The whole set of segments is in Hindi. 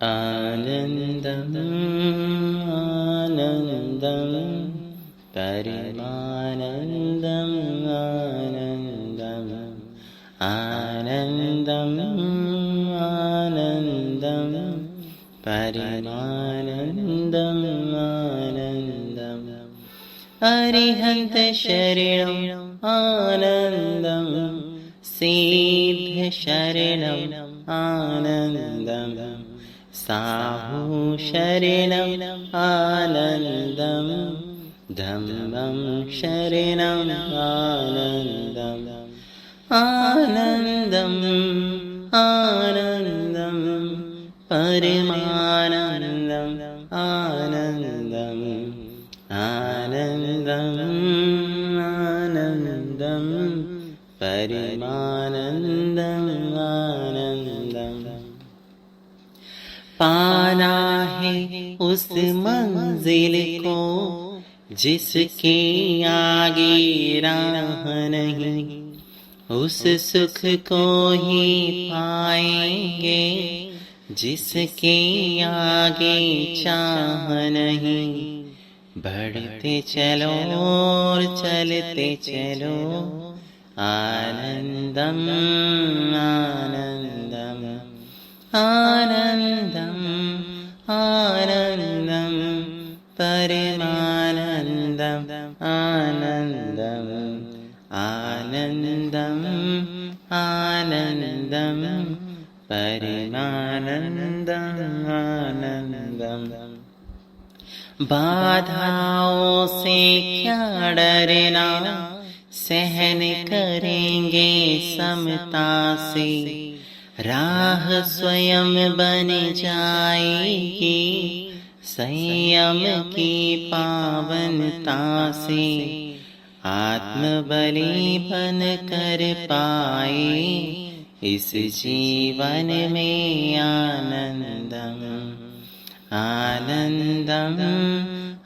आनन्दम् आनन्दं परिमानन्दम् आनन्दम् आनन्दम् आनन्दं परिमानन्दम् आनन्दम् अरिहन्त शरणम् आनन्दम् सिद्ध शरणम् आनन्दम् साहु शरणम् आनन्दम् धम्मं शरणम् आनन्दम् आनन्दम् आनन्दं परमानन्दम् आनन्दम् आनन्दम् आनन्दं परमानन्दम् आनन्दम् पाना है उस मंजिल को जिसके आगे राह नहीं, उस सुख को ही पाएंगे जिसके आगे चाह नहीं। बढ़ते चलो और चलते चलो आनंदम आनंदम आनंदम आनंदम परमानंदम आनंदम आनंदम आनंदम परमानंदम आनंदम। बाधाओं से क्या डरना, सहन करेंगे समता से। राह स्वयं बन जाएगी संयम की पावनता से। आत्मबली बन कर पाए इस जीवन में आनंदम आनंदम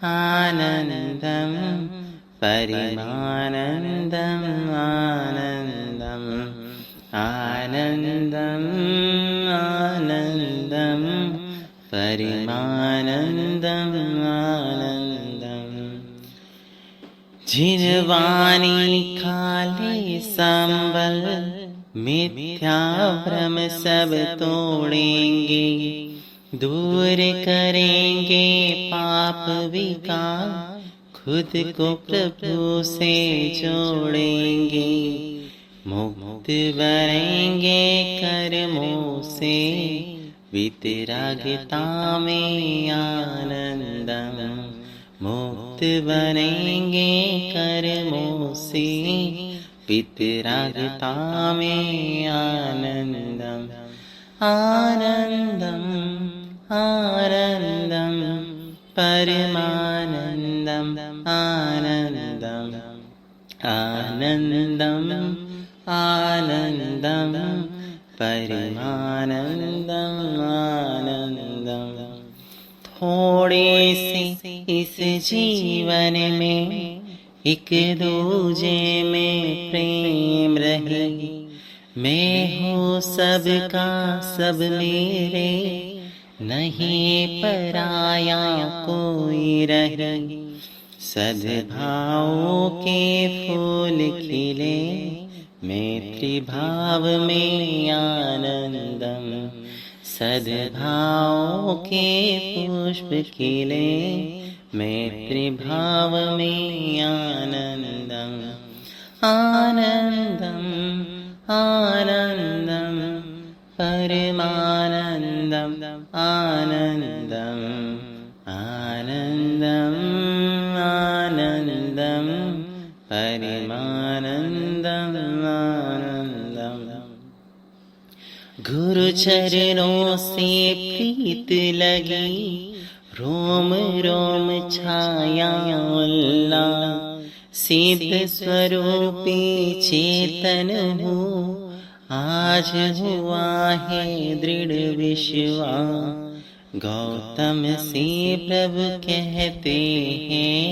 आनंदम परिमानंदम आनंदम आनंदम आनंदम परिमानंदम आनंदम। जिन वाणी खाली संबल मिथ्या भ्रम सब तोड़ेंगे, दूर करेंगे पाप विकार, खुद को प्रभु से जोड़ेंगे। मुक्त बनेंगे कर्मों से वितरागता में आनंदम। मुक्त बनेंगे कर्मों से वितरागता में आनंदम आनंदम आनंदम परमानंदम आनंदम आनंदम आनंदम परमानंदम आनंदम। थोड़े से इस जीवन में एक दूजे में प्रेम रहे। मैं हूँ सबका सब मेरे, नहीं पराया कोई रहे। सद्भाव के फूल खिले मैत्री भाव में आनंदम। सद्भाव के पुष्प खिले मैत्री भाव में आनंदम आनंदम आनंदम परमानंदम आनंदम आनंदम आनंदम परमानंदम आनंदम। गुरु चरणों से प्रीत लगी, रोम रोम छाया अल्लाह। सिद्ध स्वरूपी चेतन हूँ, आज हुआ है दृढ़ विश्वास। गौतम से प्रभु कहते हैं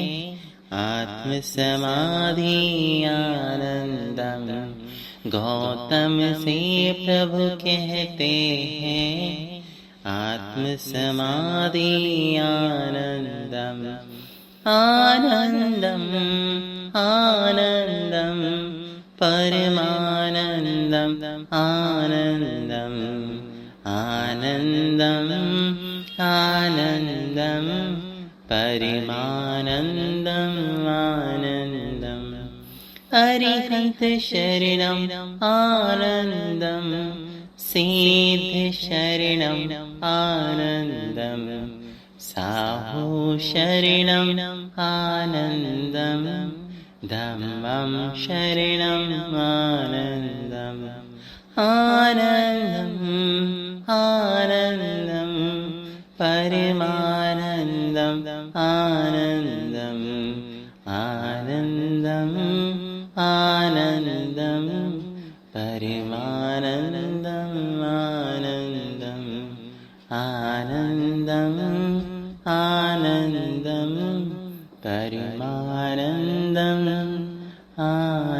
आत्म समाधि आनंदम। गौतम से प्रभु कहते हैं ആത്മസമാധി ആനന്ദം ആനന്ദം ആനന്ദം പരമാനന്ദം ആനന്ദം ആനന്ദം ആനന്ദം പരമാനന്ദം ആനന്ദം അരിഹന്ത ശരണം ആനന്ദം സിദ്ധ ശരണം ആനന്ദം സാഹോ ശരണം ആനന്ദം ധമ്മം ശരണം ആനന്ദം ആനന്ദം ആനന്ദം പരമാനന്ദം ആനന്ദം ആനന്ദം ആനന്ദം പരമാനന്ദം ആനന്ദം ആനന്ദം ആനന്ദം പരമാനന്ദം ആനന്ദം.